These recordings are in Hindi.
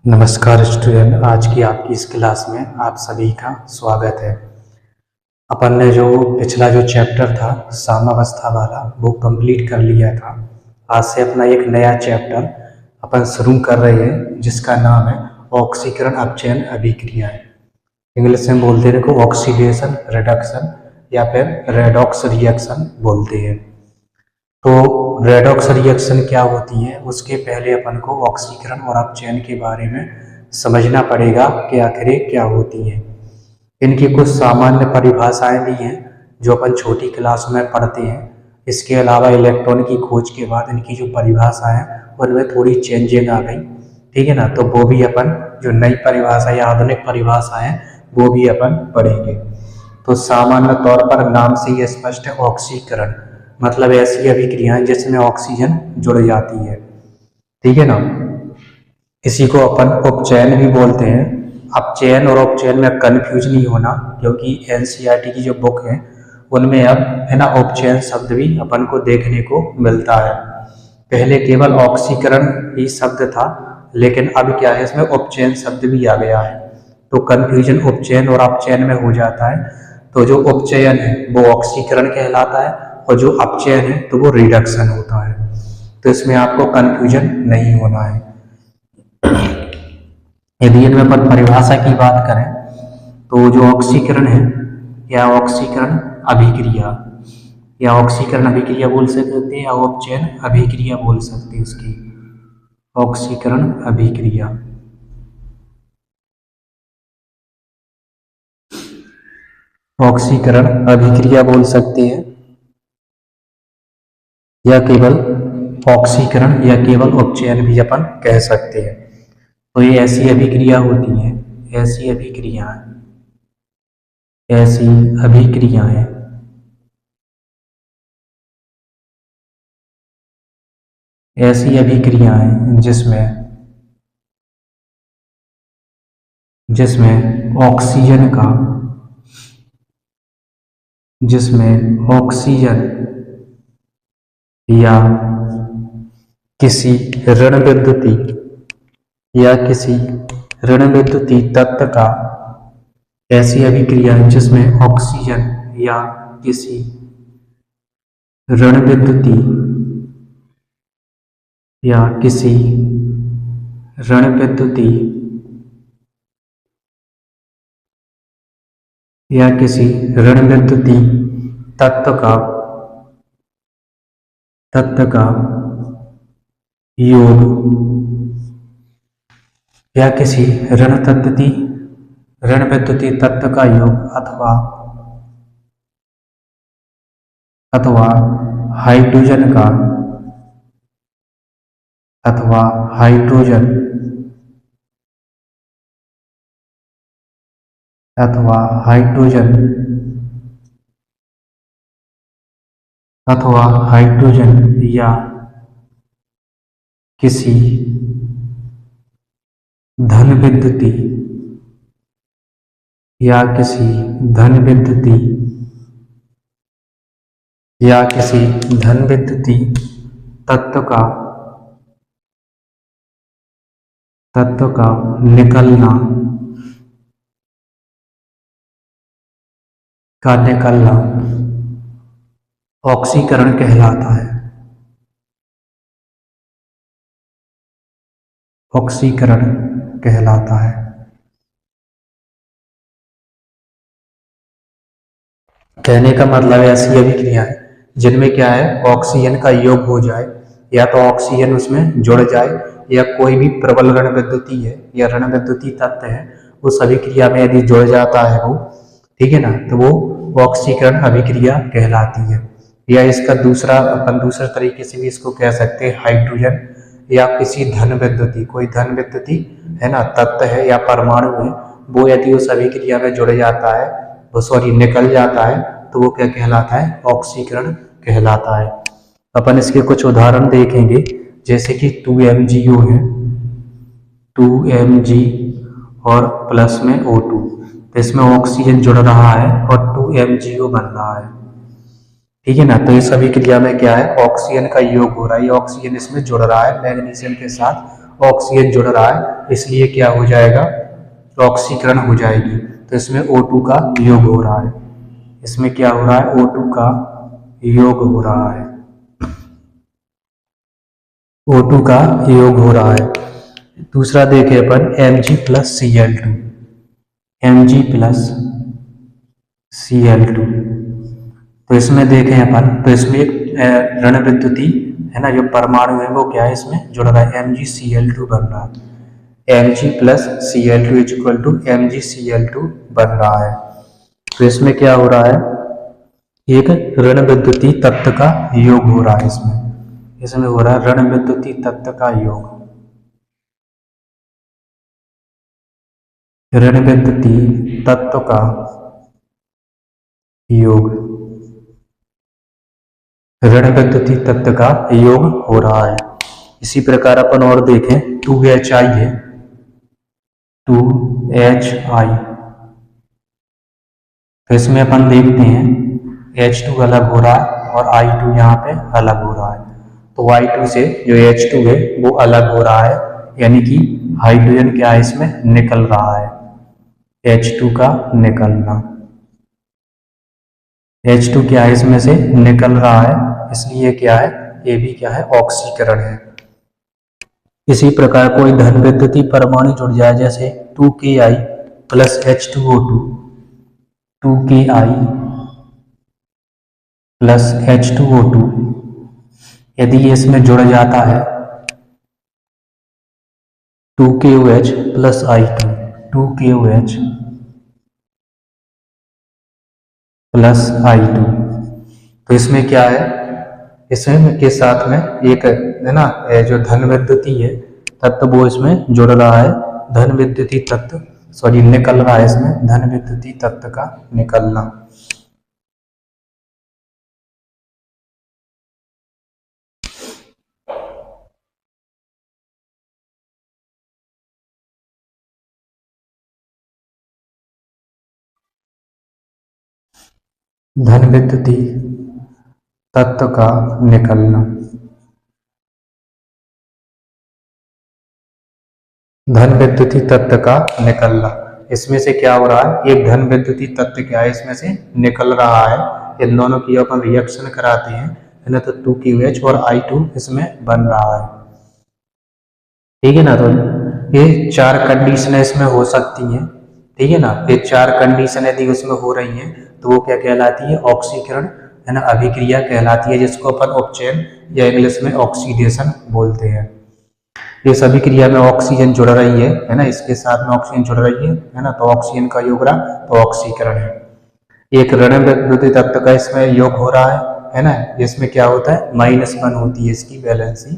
नमस्कार स्टूडेंट, आज की आपकी इस क्लास में आप सभी का स्वागत है। अपन ने जो पिछला चैप्टर था साम्यावस्था वाला वो कंप्लीट कर लिया था। आज से अपना एक नया चैप्टर अपन शुरू कर रहे हैं जिसका नाम है ऑक्सीकरण अपचयन अभिक्रिया। इंग्लिश में बोलते हैं को ऑक्सीडेशन रिडक्शन या फिर रेडॉक्स रिएक्शन बोलते हैं। तो रेडॉक्स रिएक्शन क्या होती है उसके पहले अपन को ऑक्सीकरण और अपचयन के बारे में समझना पड़ेगा कि आखिर ये क्या होती है। इनकी कुछ सामान्य परिभाषाएं भी हैं जो अपन छोटी क्लास में पढ़ते हैं। इसके अलावा इलेक्ट्रॉन की खोज के बाद इनकी जो परिभाषा है उनमें थोड़ी चेंजिंग आ गई, ठीक है ना। तो वो भी अपन जो नई परिभाषा या आधुनिक परिभाषा है वो भी अपन पढ़ेंगे। तो सामान्य तौर पर नाम से ही स्पष्ट है, ऑक्सीकरण मतलब ऐसी अभिक्रियाएं जिसमें ऑक्सीजन जुड़ जाती है, ठीक है ना। इसी को अपन उपचयन भी बोलते हैं। अपचयन और उपचयन में कंफ्यूज नहीं होना, क्योंकि एनसीईआरटी की जो बुक है उनमें अब है ना उपचयन शब्द भी अपन को देखने को मिलता है। पहले केवल ऑक्सीकरण ही शब्द था, लेकिन अब क्या है इसमें उपचयन शब्द भी आ गया है। तो कंफ्यूजन उपचयन और अपचयन में हो जाता है। तो जो उपचयन है वो ऑक्सीकरण कहलाता है और जो अपचयन है तो वो रिडक्शन होता है। तो इसमें आपको कंफ्यूजन नहीं होना है। यदि इनमें अपन परिभाषा की बात करें तो जो ऑक्सीकरण है या ऑक्सीकरण अभिक्रिया या ऑक्सीकरण अभिक्रिया बोल सकते हैं या उपचयन अभिक्रिया बोल सकते हैं। इसकी ऑक्सीकरण अभिक्रिया ऑक्सीकरण अभिक्रिया बोल सकते हैं या केवल ऑक्सीकरण या केवल उपचयन भी अपन कह सकते हैं। तो ये ऐसी अभिक्रिया होती है, ऐसी अभिक्रियाएं जिसमें ऑक्सीजन या किसी ऋण विद्युतीय तत्व का, ऐसी अभिक्रिया जिसमें ऑक्सीजन या किसी ऋण विद्युतीय तत्व का योग या किसी ऋण विद्युतीय तत्व का योग अथवा हाइड्रोजन या किसी धन विद्युतीय तत्व का निकलना ऑक्सीकरण कहलाता है। कहने का मतलब ऐसी अभिक्रिया है जिनमें क्या है ऑक्सीजन का योग हो जाए, या तो ऑक्सीजन उसमें जुड़ जाए या कोई भी प्रबल ऋण विद्युतीय है या ऋण विद्युतीय तत्व है उस अभिक्रिया में यदि जुड़ जाता है वो, ठीक है ना, तो वो ऑक्सीकरण अभिक्रिया कहलाती है। या इसका दूसरे तरीके से भी इसको कह सकते हैं हाइड्रोजन या किसी कोई धन विद्युतीय है ना तत्व है या परमाणु है, वो यदि उस अभिक्रिया में जुड़ जाता है, निकल जाता है, तो वो क्या कहलाता है, ऑक्सीकरण कहलाता है। अपन इसके कुछ उदाहरण देखेंगे, जैसे कि 2MgO है, 2Mg और प्लस में O2, तो इसमें ऑक्सीजन जुड़ रहा है और 2MgO बन रहा है, ठीक है ना। तो इस अभिक्रिया में क्या है ऑक्सीजन का योग हो रहा है, ऑक्सीजन इसमें जुड़ रहा है मैग्नीशियम के साथ ऑक्सीजन जुड़ रहा है, इसलिए क्या हो जाएगा, ऑक्सीकरण हो जाएगी। तो इसमें O2 का योग हो रहा है, इसमें क्या हो रहा है, O2 का योग हो रहा है, O2 का योग हो रहा है। दूसरा देखें अपन Mg plus Cl2, Mg plus Cl2। तो इसमें देखें अपन, तो इसमें एक ऋण विद्युती है ना, जो परमाणु है वो क्या है, इसमें जुड़ रहा है, MgCl2 बन रहा है, Mg plus Cl2 is equal to MgCl2 बन रहा है। तो इसमें क्या हो रहा है, एक ऋण विद्युती तत्व का योग हो रहा है, इसमें हो रहा है ऋण विद्युती तत्व का योग, ऋण विद्युती तत्व का योग, ऋण विद्युती तत्व का योग हो रहा है। इसी प्रकार अपन और देखें 2HI है, 2HI। तो इसमें अपन देखते हैं H2 अलग हो रहा है और I2 यहाँ पे अलग हो रहा है। तो I2 से जो H2 है वो अलग हो रहा है, यानी कि हाइड्रोजन क्या है, इसमें निकल रहा है, H2 का निकलना, H2 क्या है, इसमें से निकल रहा है, इसलिए क्या है, ये भी क्या है, ऑक्सीकरण है। इसी प्रकार कोई धन विद्युती परमाणु जुड़ जाए, जैसे 2Ki plus H2O2, 2Ki plus H2O2, यदि ये इसमें जुड़ जाता है 2KOH plus I2, 2KOH plus I2, तो इसमें क्या है, इसमें के साथ में एक है ना, जो धन विद्युती है तत्व वो इसमें जुड़ रहा है, धन विद्युती तत्व, सॉरी निकल रहा है इसमें धन विद्युती तत्व का निकलना। धन विद्युती तत्व का निकलना, धन विद्युती तत्व का निकलना, इसमें से क्या हो रहा है, एक धन विद्युती तत्व क्या है, इसमें से निकल रहा है। इन दोनों की अपन रिएक्शन कराते हैं, है ना, तो 2KOH और I2 इसमें बन रहा है, ठीक है ना। तो ये चार कंडीशन इसमें हो सकती हैं, ठीक है ना। ये चार कंडीशन यदि उसमें हो रही हैं तो वो क्या कहलाती है, ऑक्सीकरण, है ना, अभिक्रिया कहलाती है, जिसको अपन उपचयन या इंग्लिश में ऑक्सीडेशन बोलते हैं। ये सभी क्रिया में ऑक्सीजन जुड़ रही है ना, इसके साथ में ऑक्सीजन जुड़ रही है ना, तो ऑक्सीजन का योग रहा तो ऑक्सीकरण है। एक ऋण विद्युतीय तत्व का इसमें योग हो रहा है ना, इसमें क्या होता है, -1 होती है इसकी वैलेंसी,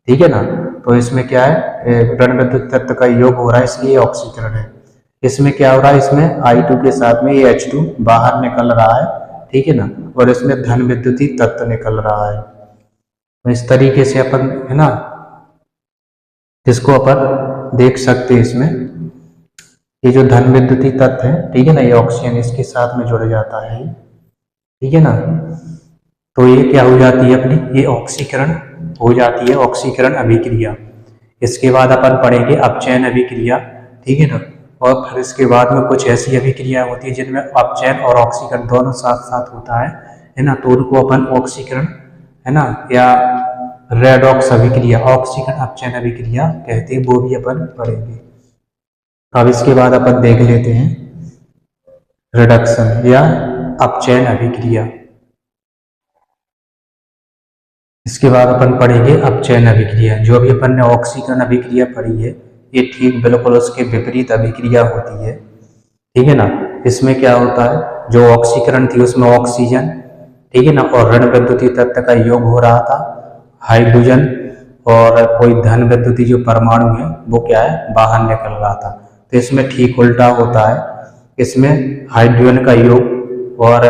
ठीक है ना। तो इसमें क्या है, ऋण विद्युत तत्व का योग हो रहा है, इसलिए ऑक्सीकरण है। इसमें क्या हो रहा है, इसमें I2 के साथ में ये H2 बाहर निकल रहा है, ठीक है ना, और इसमें धन विद्युतीय तत्व निकल रहा है। तो इस तरीके से अपन, है ना, इसको अपन देख सकते हैं। इसमें ये जो धन विद्युतीय तत्व है, ठीक है ना, ये ऑक्सीजन इसके साथ में जुड़ जाता है, ठीक है ना। तो ये क्या हो जाती है अपनी, ये ऑक्सीकरण हो जाती है, ऑक्सीकरण अभिक्रिया। इसके बाद अपन पढ़ेंगे अपचयन अभिक्रिया, ठीक है ना। और फिर इसके बाद में कुछ ऐसी अभिक्रिया होती है जिनमें अपचयन और ऑक्सीकरण दोनों साथ साथ होता है ना, तो उनको अपन ऑक्सीकरण, है ना, या रेडॉक्स अभिक्रिया, ऑक्सीकरण अपचयन अभिक्रिया कहते हैं, वो भी अपन पढ़ेंगे। अब इसके बाद अपन देख लेते हैं रिडक्शन या अपचयन अभिक्रिया। इसके बाद अपन पढ़ेंगे अपचयन अभिक्रिया। जो भी अपन ने ऑक्सीकरण अभिक्रिया पढ़ी है, ये ठीक बिल्कुल उसके विपरीत अभिक्रिया होती है, ठीक है ना। इसमें क्या होता है, जो ऑक्सीकरण थी उसमें ऑक्सीजन, ठीक है ना, और ऋण विद्युतीय तत्व का योग हो रहा था, हाइड्रोजन और कोई धन विद्युतीय जो परमाणु है वो क्या है, बाहर निकल रहा था। तो इसमें ठीक उल्टा होता है, इसमें हाइड्रोजन का योग और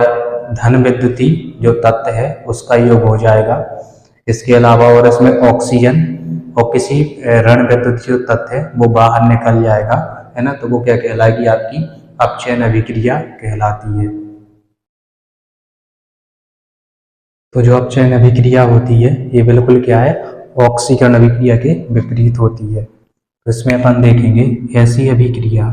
धन विद्युतीय जो तत्व है उसका योग हो जाएगा। इसके अलावा और इसमें ऑक्सीजन और किसी ऋण विद्युतीय जो तत्व है वो बाहर निकल जाएगा, है ना, तो वो क्या कहलाएगी, आपकी अपचयन अभिक्रिया कहलाती है। तो जो अपचयन अभिक्रिया होती है ये बिल्कुल क्या है, ऑक्सीकरण अभिक्रिया के विपरीत होती है। तो इसमें अपन देखेंगे ऐसी अभिक्रिया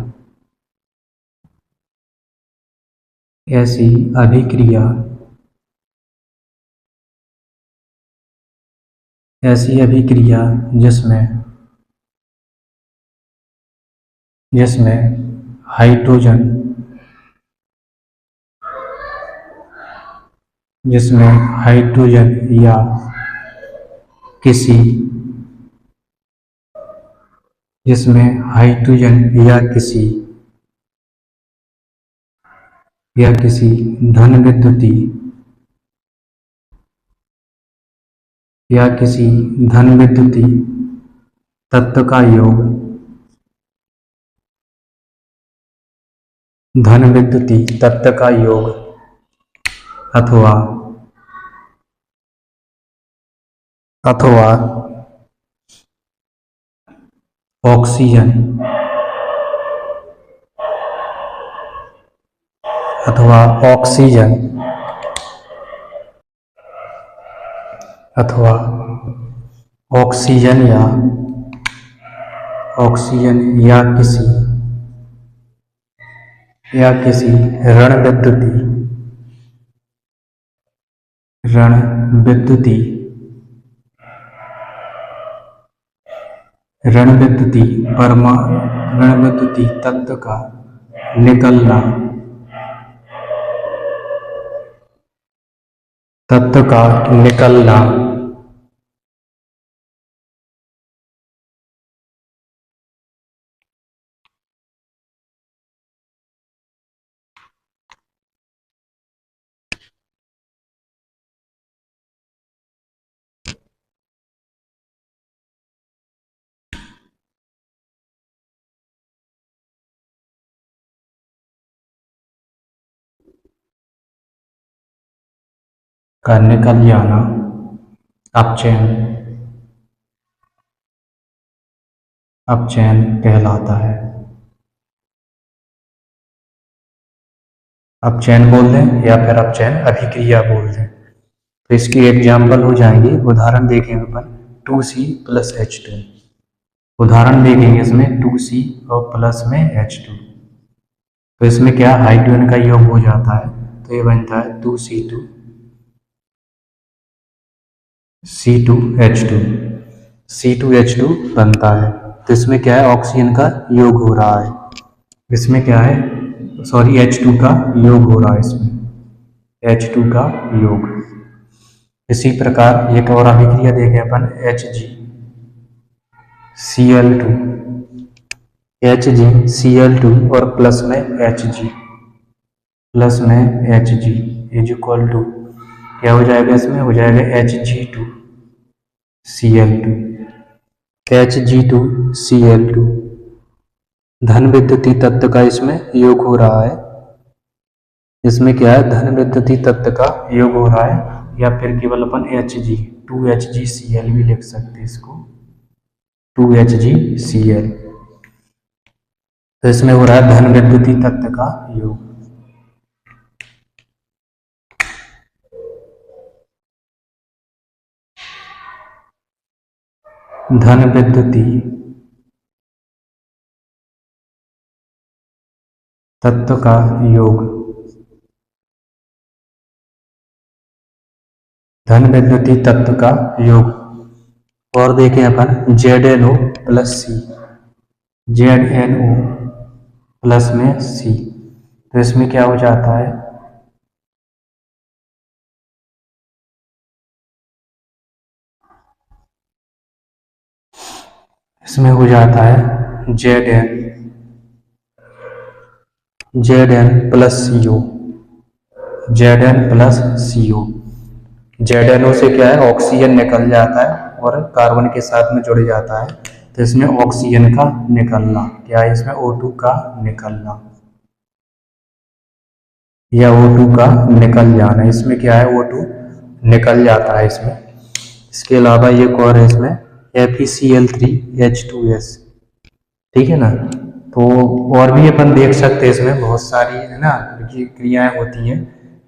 जिसमें हाइड्रोजन या किसी धन विद्युती तत्व का योग अथवा ऑक्सीजन या किसी ऋण विद्युती तत्व का निकलना का निकल जाना अपचयन कहलाता है। अपचयन बोल दें या फिर अपचयन अभिक्रिया बोल दें। तो इसकी एग्जाम्पल हो जाएंगे, उदाहरण देखेंगे अपन 2C + H2। उदाहरण देखेंगे इसमें 2C और प्लस में H2। तो इसमें क्या हाइड्रोजन का योग हो जाता है, तो ये बनता है 2C2H2 बनता है। तो इसमें क्या है ऑक्सीजन का योग हो रहा है, इसमें क्या है H2 का योग हो रहा है, इसमें H2 का योग। इसी प्रकार एक और अभिक्रिया देखें अपन HgCl2 और प्लस में Hg इज इक्वल टू क्या हो जाएगा, इसमें हो जाएगा Hg2Cl2 धन विद्युती तत्व का इसमें योग हो रहा है। इसमें क्या है धन विद्युती तत्व का योग हो रहा है, या फिर केवल अपन 2HgCl भी लिख सकते हैं इसको 2HgCl। तो इसमें हो रहा है धन विद्युती तत्व का योग। धन विद्युती तत्व का योग और देखें अपन ZnO प्लस में C। तो इसमें क्या हो जाता है, इसमें हो जाता है Zn प्लस CO। ZnO से क्या है ऑक्सीजन निकल जाता है और कार्बन के साथ में जुड़ जाता है। तो इसमें ऑक्सीजन का निकलना क्या है, इसमें O2 का निकलना या O2 का निकल जाना, इसमें क्या है O2 निकल जाता है इसमें। इसके अलावा एक और है इसमें FeCl3H2S, ठीक है ना। तो और भी अपन देख सकते हैं, इसमें बहुत सारी है ना क्रियाएं होती हैं,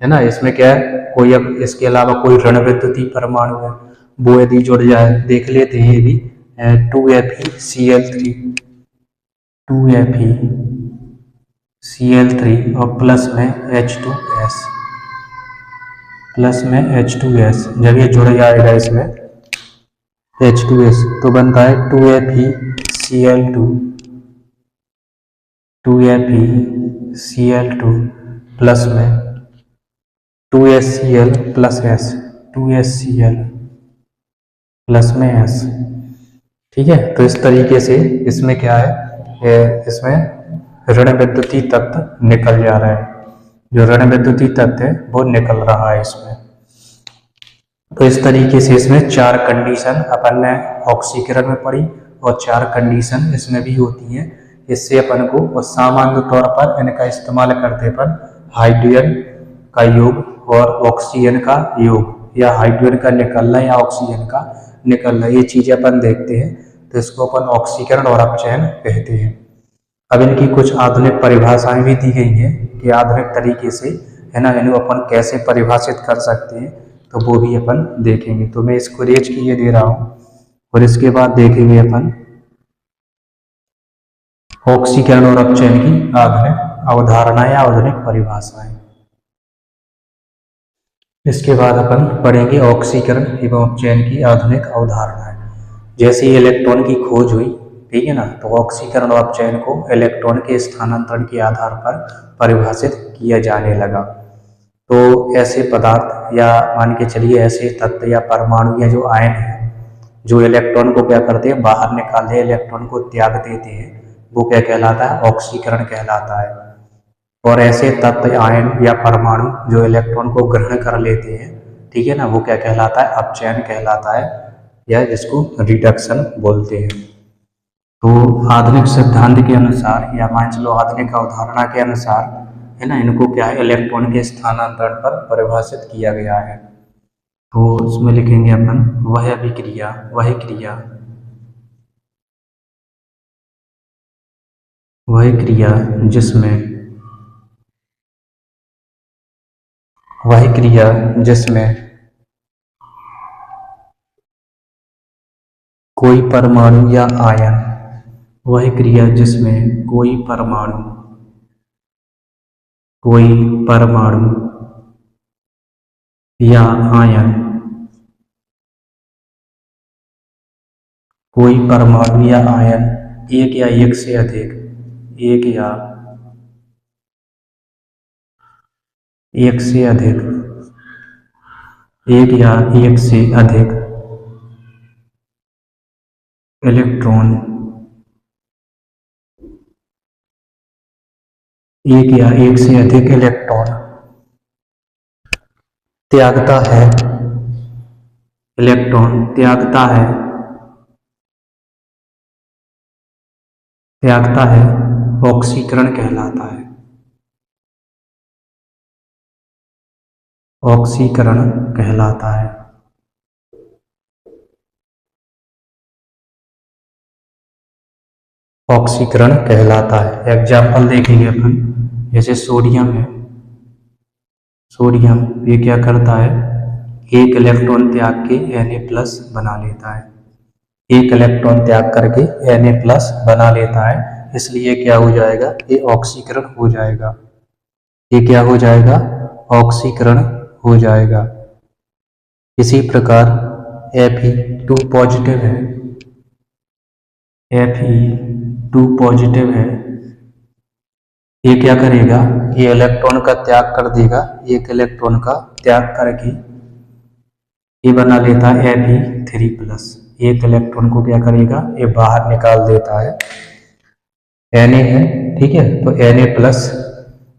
है ना। इसमें क्या है कोई अब इसके अलावा कोई ऋण विद्युती परमाणु है, वो यदि जुड़ जाए, देख लेते हैं ये भी, 2FeCl3, 2FeCl3 और प्लस में H2S, प्लस में H2S। जब ये जुड़ जाएगा इसमें H2S तो बनता है 2FeCl2, 2FeCl2 प्लस में 2HCl plus S, 2HCl plus में S। ठीक है, तो इस तरीके से इसमें क्या है, इसमें ऋण विद्युतीय तत्व निकल जा रहा है, जो ऋण विद्युतीय तत्व है वो निकल रहा है इसमें। तो इस तरीके से इसमें 4 कंडीशन अपन ने ऑक्सीकरण में पढ़ी और 4 कंडीशन इसमें भी होती हैं। इससे अपन को और सामान्य तौर पर इनका इस्तेमाल करते पर हाइड्रोजन का योग और ऑक्सीजन का योग, या हाइड्रोजन का निकलना या ऑक्सीजन का निकलना, ये चीजें अपन देखते हैं। तो इसको अपन ऑक्सीकरण और अपचयन कहते हैं। अब इनकी कुछ आधुनिक परिभाषाएं भी दी गई हैं कि आधुनिक तरीके से, है ना, इन्हें अपन कैसे परिभाषित कर सकते हैं, तो वो भी अपन देखेंगे। तो मैं इसको रेज किए दे रहा हूं और इसके बाद देखेंगे अपन ऑक्सीकरण और अपचयन की आधुनिक अवधारणा या आधुनिक परिभाषाएं। इसके बाद अपन पढ़ेंगे ऑक्सीकरण एवं अपचयन की आधुनिक अवधारणाएं। जैसे ही इलेक्ट्रॉन की खोज हुई, ठीक है ना, तो ऑक्सीकरण और अपचयन को इलेक्ट्रॉन के स्थानांतरण के आधार पर परिभाषित किया जाने लगा। तो ऐसे पदार्थ या मान के चलिए ऐसे तत्व या परमाणु या जो आयन है, जो इलेक्ट्रॉन को क्या करते हैं, बाहर निकालते हैं, इलेक्ट्रॉन को त्याग देते हैं, वो क्या कहलाता है, ऑक्सीकरण कहलाता है। और ऐसे तत्व आयन या परमाणु जो इलेक्ट्रॉन को ग्रहण कर लेते हैं, ठीक है ना, वो क्या कहलाता है, अपचयन कहलाता है, या जिसको रिडक्शन बोलते हैं। तो आधुनिक सिद्धांत के अनुसार या मान चलो आधुनिक अवधारणा के अनुसार, है ना, इनको क्या है, इलेक्ट्रॉन के स्थानांतरण पर परिभाषित किया गया है। तो उसमें लिखेंगे अपन वह अभिक्रिया, वह क्रिया, वह क्रिया जिसमें, वह क्रिया जिसमें कोई परमाणु या आयन, वह क्रिया जिसमें कोई परमाणु, कोई परमाणु या आयन, कोई परमाणु या आयन एक या एक से अधिक, एक या एक से अधिक, एक या एक से अधिक इलेक्ट्रॉन, एक या एक से अधिक इलेक्ट्रॉन त्यागता है, इलेक्ट्रॉन त्यागता है, त्यागता है, ऑक्सीकरण कहलाता है, ऑक्सीकरण कहलाता है। ऑक्सीकरण कहलाता है। एग्जाम्पल देखेंगे अपन, जैसे सोडियम है, सोडियम ये क्या करता है, एक इलेक्ट्रॉन त्याग के Na+ बना लेता है, एक इलेक्ट्रॉन त्याग करके Na+ बना लेता है, इसलिए क्या हो जाएगा, ये ऑक्सीकरण हो जाएगा, ये क्या हो जाएगा, ऑक्सीकरण हो जाएगा। इसी प्रकार Fe2 पॉजिटिव है, Fe2 पॉजिटिव है, ये क्या करेगा, ये इलेक्ट्रॉन का त्याग कर देगा, एक इलेक्ट्रॉन का त्याग करके ये बना लेता है Fe3+, एक इलेक्ट्रॉन को क्या करेगा, ये बाहर निकाल देता है, Na है, ठीक है, तो Na+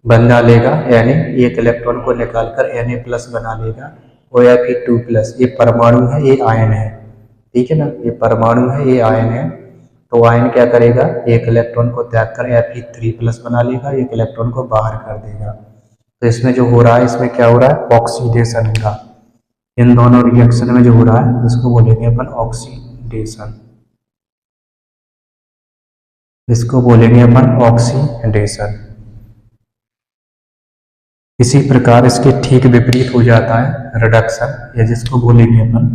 बना लेगा, Na एक इलेक्ट्रॉन को निकालकर Na+ बना लेगा, और Fe2+, ये परमाणु है, ये आयन है, ठीक है ना, ये परमाणु है, ये आयन है, तो आयन क्या करेगा, एक इलेक्ट्रॉन को त्याग कर Fe3+ बना लेगा, एक इलेक्ट्रॉन को बाहर कर देगा। तो इसमें जो हो रहा है, इसमें क्या हो रहा है, ऑक्सीडेशन हो रहा है, इन दोनों रिएक्शन में जो हो रहा है इसको बोलेंगे अपन ऑक्सीडेशन, इसको बोलेंगे अपन ऑक्सीडेशन। इसी प्रकार इसके ठीक विपरीत हो जाता है रिडक्शन, या जिसको बोलेंगे अपन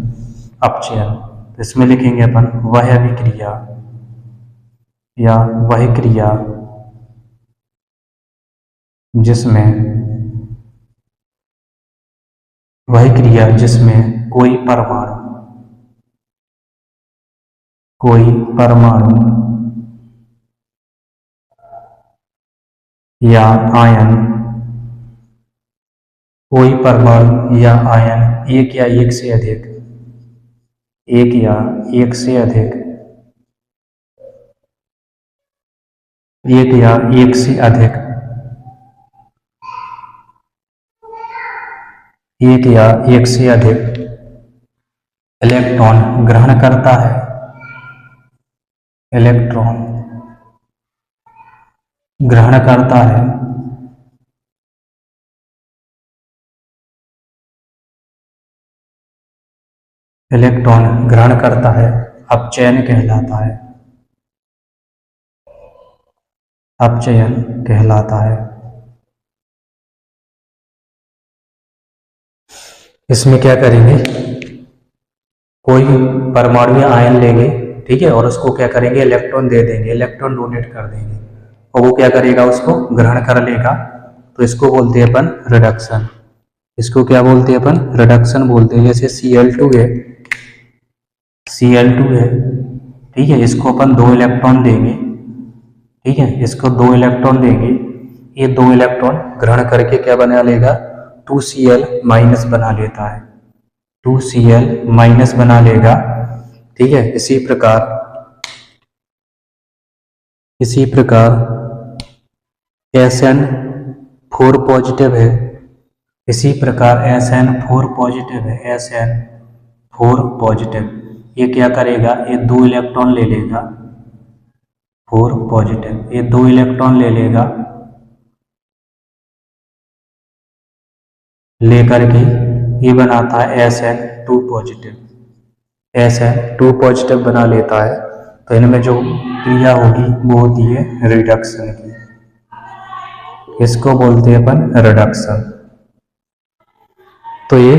अपचयन। तो इसमें लिखेंगे अपन वह अभिक्रिया या वह क्रिया जिसमें कोई परमाणु या आयन एक या एक से अधिक एक या एक से अधिक इलेक्ट्रॉन ग्रहण करता है, इलेक्ट्रॉन ग्रहण करता है अपचयन कहलाता है, अपचयन कहलाता है। इसमें क्या करेंगे, कोई परमाणु या आयन लेंगे, ठीक है, और उसको क्या करेंगे, इलेक्ट्रॉन दे देंगे, इलेक्ट्रॉन डोनेट कर देंगे और वो क्या करेगा, उसको ग्रहण कर लेगा। तो इसको बोलते हैं अपन रिडक्शन। इसको क्या बोलते हैं अपन, रिडक्शन बोलते हैं। जैसे Cl2 है, ठीक है, इसको अपन 2 इलेक्ट्रॉन देंगे, ठीक है, इसको 2 इलेक्ट्रॉन देंगे, ये 2 इलेक्ट्रॉन ग्रहण करके क्या बना लेगा, 2Cl माइनस बना लेता है, 2Cl माइनस बना लेगा, ठीक है। इसी प्रकार SN4 पॉजिटिव है, SN4 पॉजिटिव, ये क्या करेगा, ये 2 इलेक्ट्रॉन ले लेगा, 4 पॉजिटिव, ये 2 इलेक्ट्रॉन ले लेगा, लेकर के ये बनाता है SN2 पॉजिटिव बना लेता है। तो इनमें जो क्रिया होगी वो होती है रिडक्शन की, इसको बोलते हैं अपन रिडक्शन। तो ये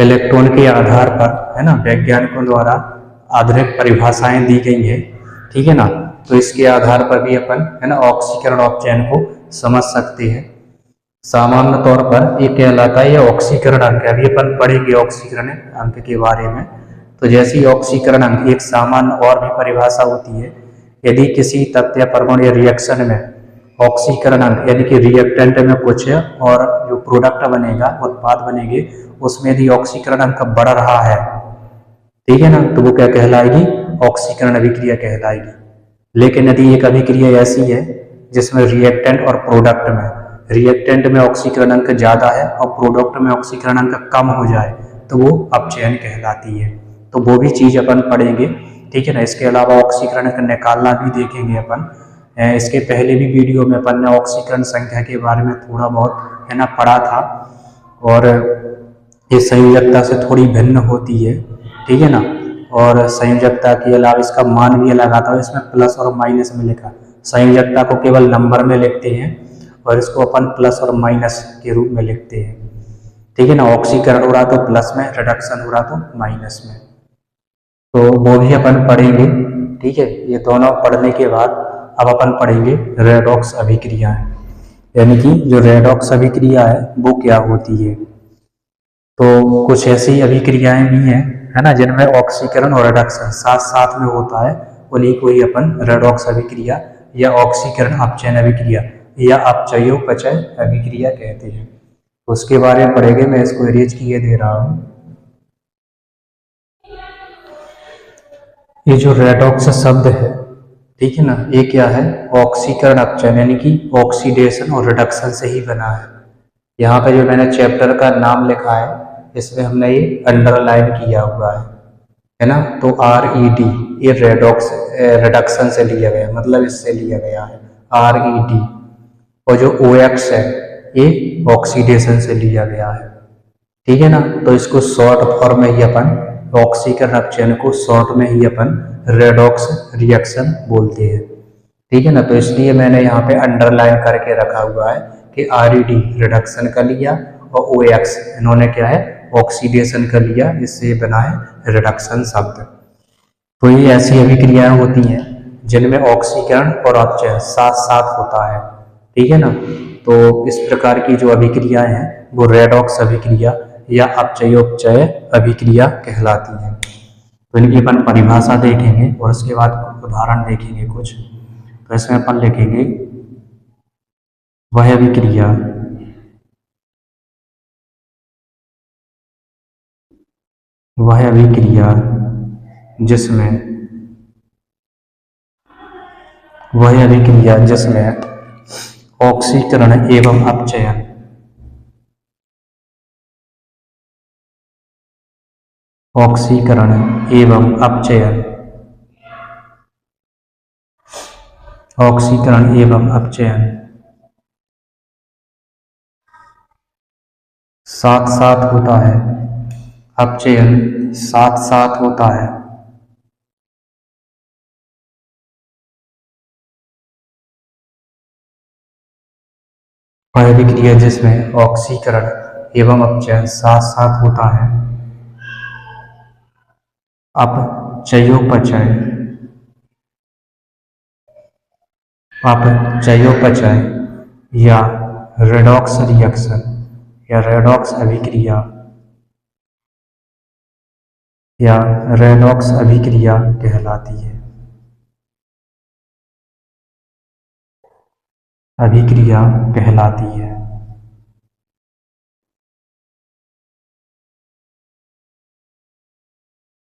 इलेक्ट्रॉन के आधार पर है ना, वैज्ञानिकों द्वारा आधुनिक परिभाषाएं दी गई है, ठीक है ना। तो इसके आधार पर भी अपन है ना ऑक्सीकरण अपचयन को समझ सकते हैं। सामान्य तौर पर ये कहलाता है, ये ऑक्सीकरण अंक है। अभी अपन पढ़ेंगे ऑक्सीकरण अंक के बारे में। तो जैसी ऑक्सीकरण अंक एक सामान्य और भी परिभाषा होती है, यदि किसी तत्व या परमाणु या रिएक्शन में ऑक्सीकरण अंक यानी कि रिएक्टेंट में कुछ और जो प्रोडक्ट बनेगा, उत्पाद बनेंगे, उसमें यदि ऑक्सीकरण अंक बढ़ रहा है, ठीक है ना, तो वो क्या कहलाएगी, ऑक्सीकरण अभिक्रिया कहलाएगी। लेकिन यदि एक अभिक्रिया ऐसी है जिसमें रिएक्टेंट और प्रोडक्ट में, रिएक्टेंट में ऑक्सीकरण अंक ज्यादा है और प्रोडक्ट में ऑक्सीकरण अंक कम हो जाए, तो वो अपचयन कहलाती है। तो वो भी चीज अपन पढ़ेंगे, ठीक है ना। इसके अलावा ऑक्सीकरण अंक निकालना भी देखेंगे अपन। इसके पहले भी वीडियो में अपन ने ऑक्सीकरण संख्या के बारे में थोड़ा बहुत है ना पढ़ा था, और ये संयोजकता से थोड़ी भिन्न होती है, ठीक है ना। और संयोजकता के अलावा इसका मान भी अलग आता है, इसमें प्लस और माइनस में लिखा। संयोजकता को केवल नंबर में लिखते हैं और इसको अपन प्लस और माइनस के रूप में लिखते हैं, ठीक है ना। ऑक्सीकरण हो रहा तो प्लस में, रिडक्शन हो रहा तो माइनस में। तो वो भी अपन पढ़ेंगे, ठीक है। ये दोनों पढ़ने के बाद अब अपन पढ़ेंगे रेडॉक्स अभिक्रियाएं, यानी कि जो रेडॉक्स अभिक्रिया है वो क्या होती है। तो कुछ ऐसी अभिक्रियाएं भी हैं, है ना, जिनमें ऑक्सीकरण और रिडक्शन साथ साथ में होता है, उन्हीं को ही अपन रेडॉक्स अभिक्रिया या ऑक्सीकरण अपचयन अभिक्रिया या अपचयोपचय अभिक्रिया कहते हैं। उसके बारे में पढ़ेंगे। मैं इसको इरेज किए दे रहा हूं। ये जो रेडॉक्स शब्द है, ठीक है ना, ये क्या है, ऑक्सीकरण अपचयन यानी कि ऑक्सीडेशन और रिडक्शन से ही बना है। यहाँ पे जो मैंने चैप्टर का नाम लिखा है, इसमें हमने ये अंडरलाइन किया हुआ है ना। तो RED ये रेडॉक्स रिडक्शन से लिया गया, मतलब इससे लिया गया है RED। और जो OX है ये ऑक्सीडेशन से लिया गया है, ठीक है ना। तो इसको शॉर्ट फॉर्म में ही अपन ऑक्सीकरण अपचयन को शॉर्ट में ही अपन रेडॉक्स रिएक्शन बोलते हैं, ठीक है ना। तो इसलिए मैंने यहाँ पे अंडरलाइन करके रखा हुआ है कि RED रिडक्शन का लिया और OX इन्होंने क्या है ऑक्सीडेशन कर लिया, इससे बना है रिडक्शन शब्द। तो ये ऐसी अभिक्रियाएं होती हैं जिनमें ऑक्सीकरण और अपचयन साथ साथ होता है, ठीक है ना। तो इस प्रकार की जो अभिक्रियाएं हैं वो रेडॉक्स अभिक्रिया या अपचयोपचय अभिक्रिया कहलाती हैं। तो इनकी अपन परिभाषा देखेंगे और उसके बाद उदाहरण देखेंगे कुछ। तो इसमें अपन लिखेंगे वह अभिक्रिया जिसमें ऑक्सीकरण एवं अपचयन साथ साथ होता है, अपचयन साथ साथ होता है। वह अभिक्रिया जिसमें ऑक्सीकरण एवं अपचयन साथ साथ होता है, अपचयोपचय या रेडॉक्स रिएक्शन या रेडॉक्स अभिक्रिया कहलाती है।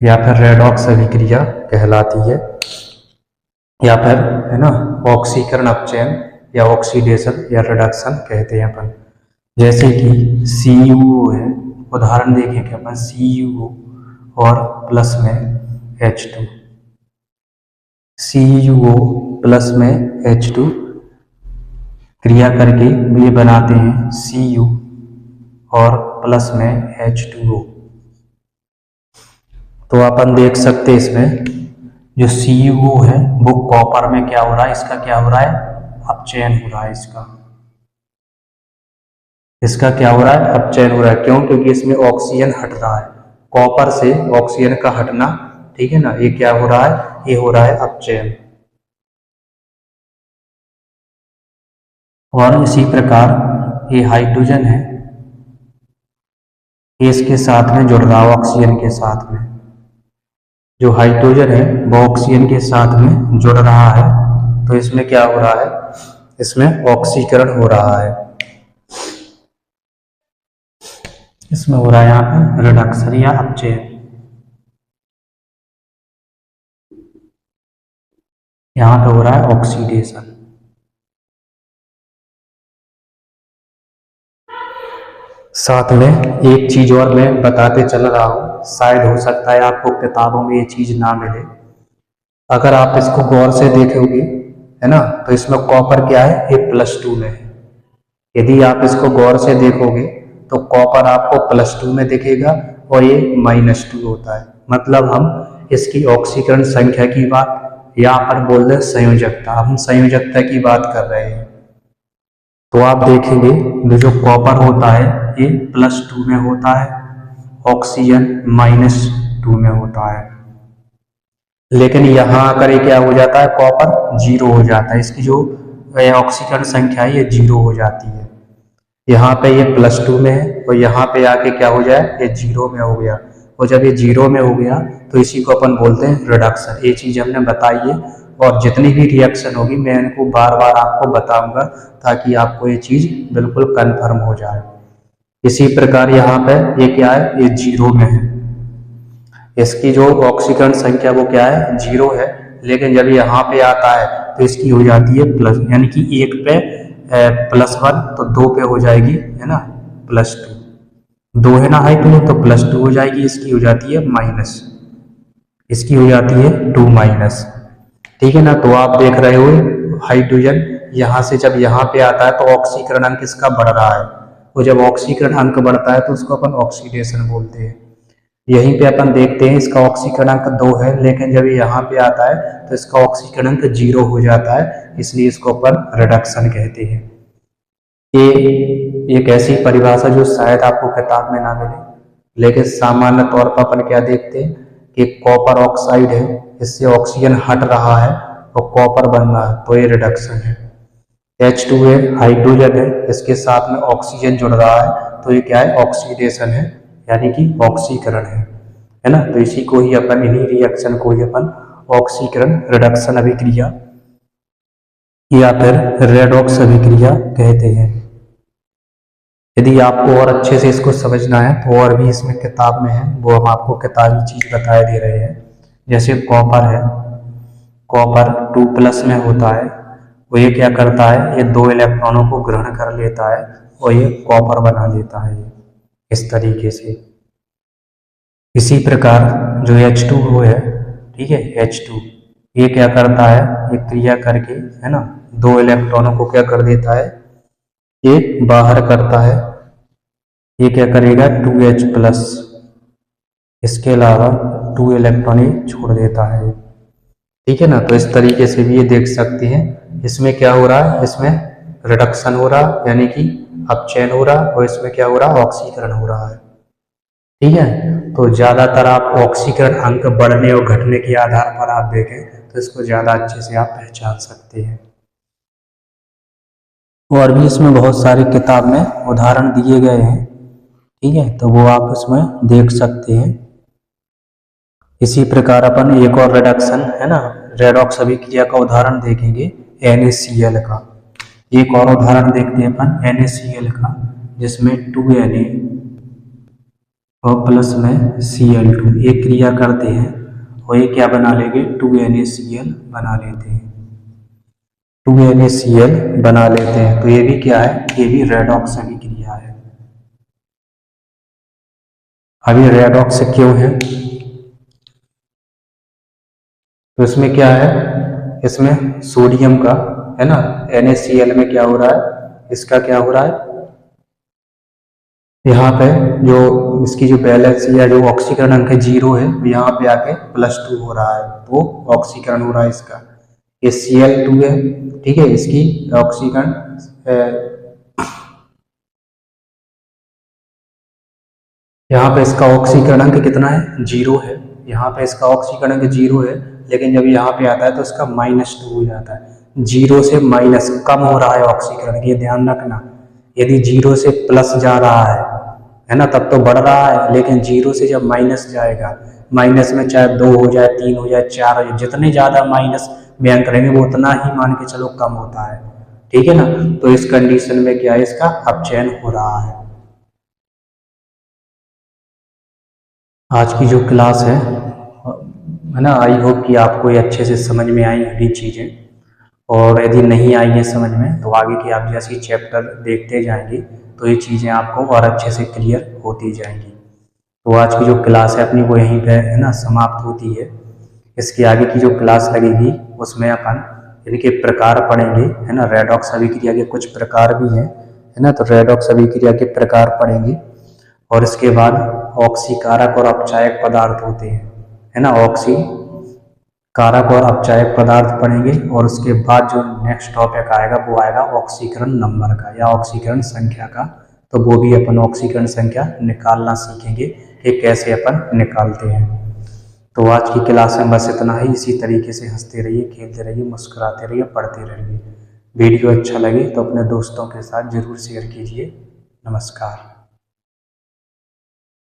या फिर रेडॉक्स अभिक्रिया कहलाती है, या फिर है ना ऑक्सीकरण अपचयन या ऑक्सीडेशन या रिडक्शन कहते हैं अपन। जैसे कि CuO है, उदाहरण देखेंगे अपन CuO और प्लस में H2, CuO प्लस में H2 क्रिया करके ये बनाते हैं Cu और प्लस में H2O। तो अपन देख सकते हैं इसमें जो CuO है वो कॉपर में क्या हो रहा है, इसका क्या हो रहा है, अपचयन हो रहा है। इसका क्या हो रहा है, अपचयन हो रहा है। क्यों? क्योंकि इसमें ऑक्सीजन हट रहा है, कॉपर से ऑक्सीजन का हटना, ठीक है ना। ये क्या हो रहा है, ये हो रहा है अपचयन। और इसी प्रकार ये हाइड्रोजन है, ये इसके साथ में जुड़ रहा है ऑक्सीजन के साथ में। जो हाइड्रोजन है वो ऑक्सीजन के साथ में जुड़ रहा है, तो इसमें क्या हो रहा है, इसमें ऑक्सीकरण हो रहा है। इसमें हो रहा है यहाँ पे रिडक्शन या अपचयन। यहाँ पे हो रहा है ऑक्सीडेशन। साथ में एक चीज और मैं बताते चल रहा हूँ, शायद हो सकता है आपको किताबों में ये चीज ना मिले। अगर आप इसको गौर से देखोगे, है ना, तो इसमें कॉपर क्या है, ये +2 में है। यदि आप इसको गौर से देखोगे तो कॉपर आपको +2 में दिखेगा और ये -2 होता है। मतलब हम इसकी ऑक्सीकरण संख्या की बात, यहाँ पर बोल रहे संयोजकता, हम संयोजकता की बात कर रहे हैं। तो आप देखेंगे जो कॉपर होता है ये +2 में होता है, ऑक्सीजन -2 में होता है। लेकिन यहाँ आकर ये क्या हो जाता है, कॉपर 0 हो जाता है। इसकी जो ऑक्सीकरण संख्या है ये 0 हो जाती है। यहाँ पे ये +2 में है और यहाँ पे आके क्या हो जाए, ये 0 में हो गया। और जब ये 0 में हो गया तो इसी को अपन बोलते हैं रिडक्शन। ये चीज हमने बताई है, और जितनी भी रिएक्शन होगी मैं इनको बार बार आपको बताऊंगा ताकि आपको ये चीज बिल्कुल कंफर्म हो जाए। इसी प्रकार यहाँ पे ये क्या है, ये 0 में है। इसकी जो ऑक्सीकरण संख्या वो क्या है, 0 है। लेकिन जब यहाँ पे आता है तो इसकी हो जाती है प्लस, यानी कि 1 पे +1 तो 2 पे हो जाएगी, है ना, +2। 2 है ना हाइड्रोजन, तो +2 हो जाएगी। इसकी हो जाती है माइनस, इसकी हो जाती है 2-, ठीक है ना। तो आप देख रहे हो हाइड्रोजन यहाँ से जब यहाँ पे आता है तो ऑक्सीकरण अंक इसका बढ़ रहा है, और जब ऑक्सीकरण अंक बढ़ता है तो उसको अपन ऑक्सीडेशन बोलते हैं। यहीं पे अपन देखते हैं इसका ऑक्सीकरण अंक 2 है, लेकिन जब ये यहाँ पे आता है तो इसका ऑक्सीकरण अंक 0 हो जाता है, इसलिए इसको अपन रिडक्शन कहते हैं। ये एक ऐसी परिभाषा जो शायद आपको किताब में ना मिले, लेकिन सामान्य तौर पर अपन क्या देखते हैं कि कॉपर ऑक्साइड है, इससे ऑक्सीजन हट रहा है और कॉपर बन रहा है, तो ये रिडक्शन है। H2 है, हाइड्रोजन है, इसके साथ में ऑक्सीजन जुड़ रहा है, तो ये क्या है, ऑक्सीडेशन है, यानी कि ऑक्सीकरण है ना। तो इसी को ही अपन, इन्हीं रिएक्शन को ही अपन ऑक्सीकरण रिडक्शन अभिक्रिया या फिर रेडॉक्स अभिक्रिया कहते हैं। यदि आपको और अच्छे से इसको समझना है तो और भी इसमें किताब में है, वो हम आपको किताबी चीज बताए दे रहे हैं। जैसे कॉपर है, कॉपर 2+ में होता है, वो ये क्या करता है, ये 2 इलेक्ट्रॉनों को ग्रहण कर लेता है और ये कॉपर बना लेता है, ये इस तरीके से। इसी प्रकार जो H2O है, ठीक है, H2 ये क्या करता है, ये क्रिया करके, है ना, 2 इलेक्ट्रॉनों को क्या कर देता है, ये बाहर करता है, ये क्या करेगा 2H+, इसके अलावा 2 इलेक्ट्रॉन ये छोड़ देता है, ठीक है ना। तो इस तरीके से भी ये देख सकते हैं, इसमें क्या हो रहा है, इसमें रिडक्शन हो रहा है, यानी कि अपचयन हो रहा है, और इसमें क्या हो रहा है, ऑक्सीकरण हो रहा है, ठीक है। तो ज्यादातर आप ऑक्सीकरण अंक बढ़ने और घटने के आधार पर आप देखें तो इसको ज्यादा अच्छे से आप पहचान सकते हैं। और भी इसमें बहुत सारे किताब में उदाहरण दिए गए हैं, ठीक है, तो वो आप इसमें देख सकते हैं। इसी प्रकार अपन एक और रिडक्शन, है ना, रेडॉक्स अभिक्रिया का उदाहरण देखेंगे NaCl का। एक और उदाहरण देखते हैं अपन NaCl का, जिसमें 2Na और प्लस में Cl2 ये क्रिया करते हैं और ये क्या बना लेंगे, 2NaCl बना लेते हैं, 2NaCl बना लेते हैं। तो ये भी क्या है, ये भी रेडॉक्स अभिक्रिया है। अभी रेडॉक्स क्यों है, तो इसमें क्या है, इसमें सोडियम का, है ना, NaCl में क्या हो रहा है, इसका क्या हो रहा है, यहाँ पे जो इसकी जो बैलेंस या जो ऑक्सीकरण अंक है 0 है, यहाँ पे आके +2 हो रहा है, तो ऑक्सीकरण हो रहा है इसका। ये Cl2 है, ठीक है, इसकी ऑक्सीकरण यहाँ पे इसका ऑक्सीकरण अंक कितना है, 0 है, यहाँ पे इसका ऑक्सीकरण अंक 0 है, लेकिन जब यहाँ पे आता है तो इसका -2 हो जाता है। 0 से माइनस कम हो रहा है ऑक्सीकरण, ये ध्यान रखना। यदि 0 से प्लस जा रहा है ना, तब तो बढ़ रहा है, लेकिन 0 से जब माइनस जाएगा, माइनस में चाहे 2 हो जाए, 3 हो जाए, 4 हो जाए, जितने ज्यादा माइनस में अंक रहेंगे वो उतना ही मान के चलो कम होता है, ठीक है ना। तो इस कंडीशन में क्या है, इसका अपचयन हो रहा है। आज की जो क्लास है ना, आई होप कि आपको ये अच्छे से समझ में आई हरी चीज़ें, और यदि नहीं आई है समझ में तो आगे की आप जैसी चैप्टर देखते जाएंगे तो ये चीज़ें आपको और अच्छे से क्लियर होती जाएंगी। तो आज की जो क्लास है अपनी वो यहीं पे, है ना, समाप्त होती है। इसके आगे की जो क्लास लगेगी उसमें अपन इनके प्रकार पढ़ेंगे, है ना, रेडॉक्स अभिक्रिया के कुछ प्रकार भी हैं, है ना, तो रेडॉक्स अभिक्रिया के प्रकार पढ़ेंगे। और इसके बाद ऑक्सीकारक और अपचायक पदार्थ होते हैं, है ना, ऑक्सी कारक और अपचायक पदार्थ पढ़ेंगे। और उसके बाद जो नेक्स्ट टॉपिक आएगा वो आएगा ऑक्सीकरण नंबर का या ऑक्सीकरण संख्या का। तो वो भी अपन ऑक्सीकरण संख्या निकालना सीखेंगे कि कैसे अपन निकालते हैं। तो आज की क्लास में बस इतना ही। इसी तरीके से हंसते रहिए, खेलते रहिए, मुस्कुराते रहिए, पढ़ते रहिए। वीडियो अच्छा लगे तो अपने दोस्तों के साथ जरूर शेयर कीजिए। नमस्कार।